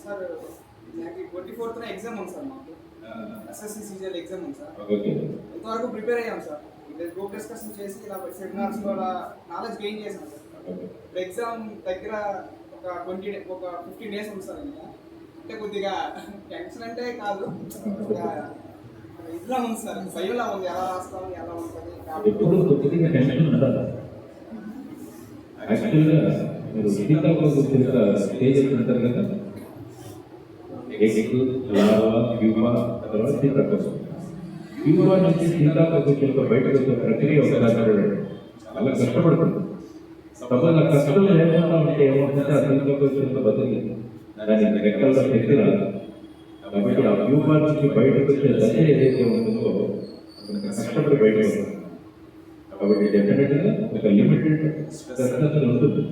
Sir నాకు 24th exam ఉంది sir మాకు ఎస్ఎస్సి సీజీఎల్ ఎగ్జామ్ ఉంది సార్. ఇంతవరకు ప్రిపేర్ అయ్యాం సార్. గ్రూప్ డిస్కషన్ చేసి ఇలా సెమినార్స్లో నాలెడ్జ్ గెయిన్ చేశాం సార్. ఇప్పుడు ఎగ్జామ్ దగ్గర ఒక 15 days ఉంది సార్. ఇంకా అంటే కొద్దిగా టెన్షన్ అంటే కాదు, ఇదిలా ఉంది సార్, భయంలా ఉంది. ఎలా రాస్తాం, ఎలా ఉంటుంది యాక్చువల్గా మీరు సీతాకోక స్టేజ్ ఉంటారు కదా, ఎగ్, లావా, వ్యూహ, తర్వాత సీతాకోక. వ్యూహ నుంచి సీతాకోక బయటకు వచ్చే ప్రక్రియ ఒకసారి చాలా కష్టపడుతుంది. సపోజ్ ఆ కష్టం లేకుండా ఉంటే ఏమవుతుందంటే ఆ సీతాకోక బతుకు దాని రెక్కల్లో శక్తి రాదు. కాబట్టి ఆ వ్యూహ నుంచి బయటకు వచ్చే దశ ఏదైతే ఉంటుందో కష్టపడి బయటకు వస్తుంది. కాబట్టి డెఫినెట్గా ఒక లిమిటెడ్ స్ట్రెస్ ఉంటుంది.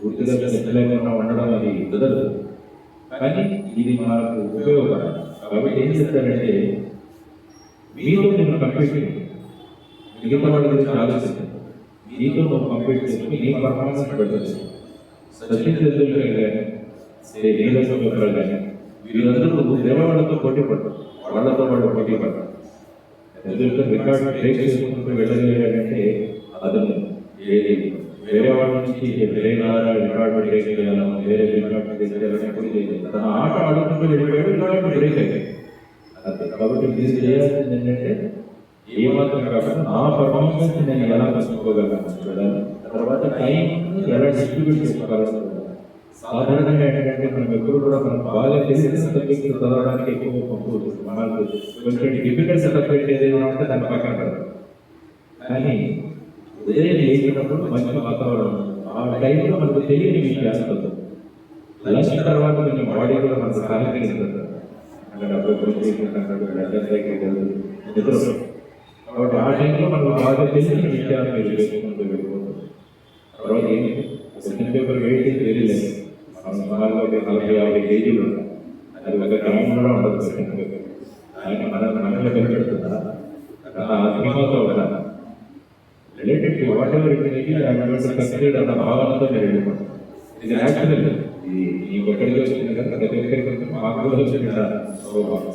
పూర్తిగా లేకుండా ఉండడం అది కుదరదు, కానీ ఇది మనకు ఉపయోగపడాలి. కాబట్టి ఏం చేస్తారంటే మీతో నేను కంప్లీట్ మిగతా వాళ్ళ గురించి ఆలోచిస్తాను. మీతో నువ్వు కంప్లీట్ చేసుకుని నీ పర్ఫార్మెన్స్ పెడుతుంది. సచిన్ టెండూల్కర్ కానీ నీరజ్ చోప్రా కానీ వీళ్ళందరూ నువ్వు వేరే వాళ్ళతో పోటీ పడతారు, వాళ్ళతో వాళ్ళు పోటీ పడతారు. రికార్డ్ బ్రేక్ చేసుకుంటూ వెళ్ళగలిగాడంటే అతను వేరే వాళ్ళ నుంచి రికార్డ్ బ్రేక్ చేయాలని, వేరే రికార్డ్ బ్రేక్ చేయాలని ఎప్పుడు చేయలేదు. తన ఆట ఆడుకుంటూ వెళ్ళిపోయాడు, రికార్డ్ బ్రేక్ అయ్యాయి అంతే. కాబట్టి మీరు చేయాల్సింది ఏంటంటే ఏమాత్రం కాకుండా నా పర్ఫార్మెన్స్ నేను ఎలా కలుసుకోగలను చూడాలి. తర్వాత టైం ఎలా డిస్ట్రిబ్యూట్ చేసుకోగలను. సాధారణంగా ఏంటంటే మనం ఎప్పుడు కూడా మనం బాగా తెలిసిన సబ్జెక్టు చదవడానికి ఎక్కువ పంపు మనకు కొంచెం డిఫికల్ట్ సబ్జెక్ట్ ఏదైనా ఉంటే దాన్ని పక్కన పెడతాం. కానీ ఉదయం లేచినప్పుడు మంచి వాతావరణం, ఆ టైంలో మనకు తెలియని విషయాలు చదువు. లంచ్ తర్వాత కొంచెం బాడీ కూడా మనకు సహకరిస్తుంది. నిద్ర. కాబట్టి ఆ టైంలో మనకు బాగా తెలిసిన విషయాలు మీరు చేసుకుంటూ వెళ్ళిపోతాం. తర్వాత ఏంటి question paper weight very less. మనలో 40-50 పేజీలు ఉంటాయి. అది ఒక గ్రామంలో ఉండదు క్వశ్చన్ పేపర్. ఆయన మనలో కనిపెడుతుందా సినిమాతో ఉండాలి. Related to what ever it may be I am going to succeed అన్న భావనతో మీరు వెళ్ళిపోతాం. ఇది న్యాచురల్. నీకు ఎక్కడికి వచ్చింది కదా, ప్రతి ఒక్కరికి మాకు వచ్చింది కదా,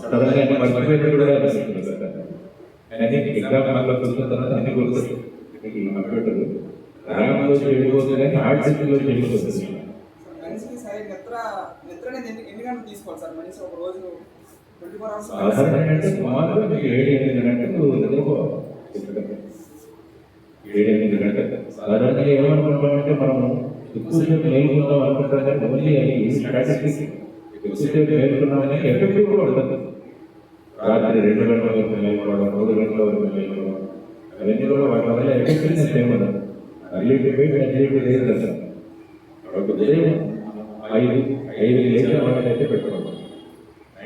సడన్గా మర్చిపోయినట్టు కూడా అనిపిస్తుంది కదా. కానీ ఎగ్జామ్ హాల్లో కూర్చున్న తర్వాత అన్ని గుర్తొస్తుంది. కంప్యూటర్ గ్రామంలో వెళ్ళిపోతుంది కానీ ఆర్టిస్ట్లో వెళ్ళిపోతుంది. సాధారణంగా అంటే సుమారుగా మీకు 7-8 గంటలు నిద్రపోవాలి. 7-8 గంటలు సాధారణంగా ఏమనుకుంటామంటే మనం ఎక్కువసేపు మేలుకుంటాం అనుకుంటాం కానీ ఓన్లీ అది స్టాటిస్టిక్స్. ఎక్కువసేపు మేలుకున్నామని ఎఫెక్టివ్ కూడా ఉంటుంది. రాత్రి 2 గంటల వరకు మేలుకోవడం, 3 గంటల వరకు మేలుకోవడం, అవన్నీ కూడా వాటి వల్ల ఎఫెక్టివ్నెస్ ఏమన్నా అర్లీటీ వెయిట్ అర్లీటీ లేదు కదా. ఉదయం 5 లేచిన వాళ్ళైతే పెట్టుకోవాలి.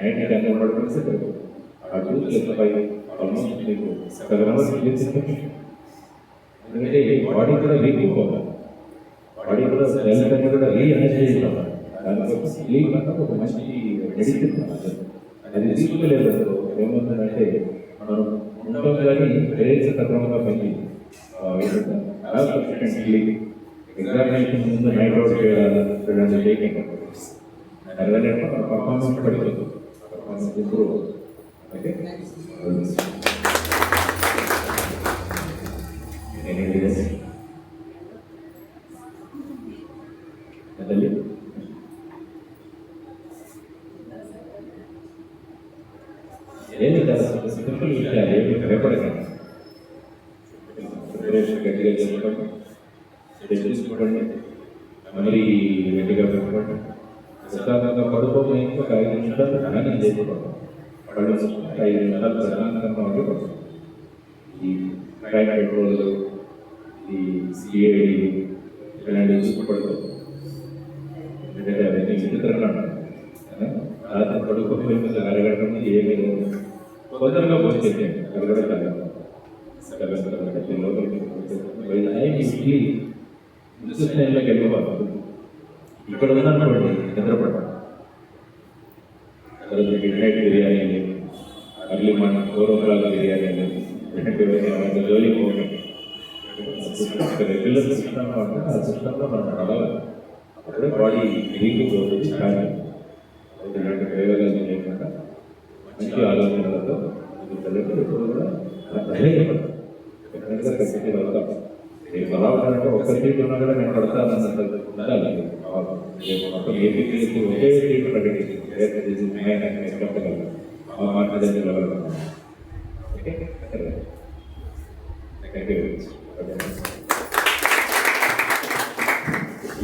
9-10 పడుకుంటే పెట్టుకోవాలి. ఆ 2+5 ఆల్మోస్ట్ మీకు 7 hours ఎందుకంటే బాడీ కూడా రీడింగ్ పోవాలి. బాడీ కూడా హెల్త్ అనేది కూడా రీఎనర్జైజ్ అవ్వాలి. దానికోసం స్లీప్ అంతా ఒక మంచి మెడిసిన్. అది తీసుకోలేదు ఏమవుతుందంటే మనం ఉంటాం కానీ బ్రెయిన్ సక్రమంగా పనిచేయాలి. స్లీప్ ఎగ్జామినేషన్ ముందు నైట్ అవుట్ చేయాలి, టేకింగ్ అలాగే మన పర్ఫార్మెన్స్ పడిపోతుంది, పర్ఫార్మెన్స్ ఇంప్రూవ్ అవుతుంది. ఓకే ఏమి కదా సింపుల్ విషయాలు ఏమి భయపడకండి. ప్రిపరేషన్ గట్టిగా చేసుకోండి, తెలుసుకోండి, మెమరీ గట్టిగా పెట్టుకోండి. ప్రశాంతంగా పడుకోవడం ఒక 5 నిమిషాలు ధ్యానం చేసుకోండి. పళ్ళు 5 నిమిషాలు ప్రశాంతంగా ఉండి పడుకోండి. ఈ క్రైమ్ పెట్రోల్, ఈ సిఐడి ఇలాంటివి చూపడుతుంది. ఎందుకంటే అవన్నీ విచిత్రంగా ఉంటాయి. రాత్రి పడుకోవడం అరగడం ఏమీ లేదు. తొందరగా పోసేయండి, అరగడం కాదు. ఇంట్లోకి వెళ్ళిపోవాలి. ఇక్కడ ఉందనుకోండి నిద్రపడతాం. మిడ్నైట్ బిర్యానీ అనేది, అర్లీ మార్నింగ్ 4 o'clock బిర్యానీ అనేది, జోలి పోవడం రెగ్యులర్ సిస్టమ్ అంటే ఆ సిస్టంలో మనం నడవాలి. అప్పుడే బాడీ రీడింగ్ అవుతుంది. కానీ ఇలాంటి ప్రయోగాలు చేయకుండా మంచి ఆలోచనలతో ఎప్పుడు కూడా ధైర్యపడతాం. ఎక్కడైనా కట్టి వెళ్తాం. రేపు అలా ఉండాలంటే ఒక్క సీట్ ఉన్నా కూడా నేను పడతానన్నంత ఉండాలి. మొత్తం ఏపీసీ ఒకే సీట్ ప్రకటించింది. చెప్పగలను ఆ మాట్లాడే ఓకే థ్యాంక్ యూ.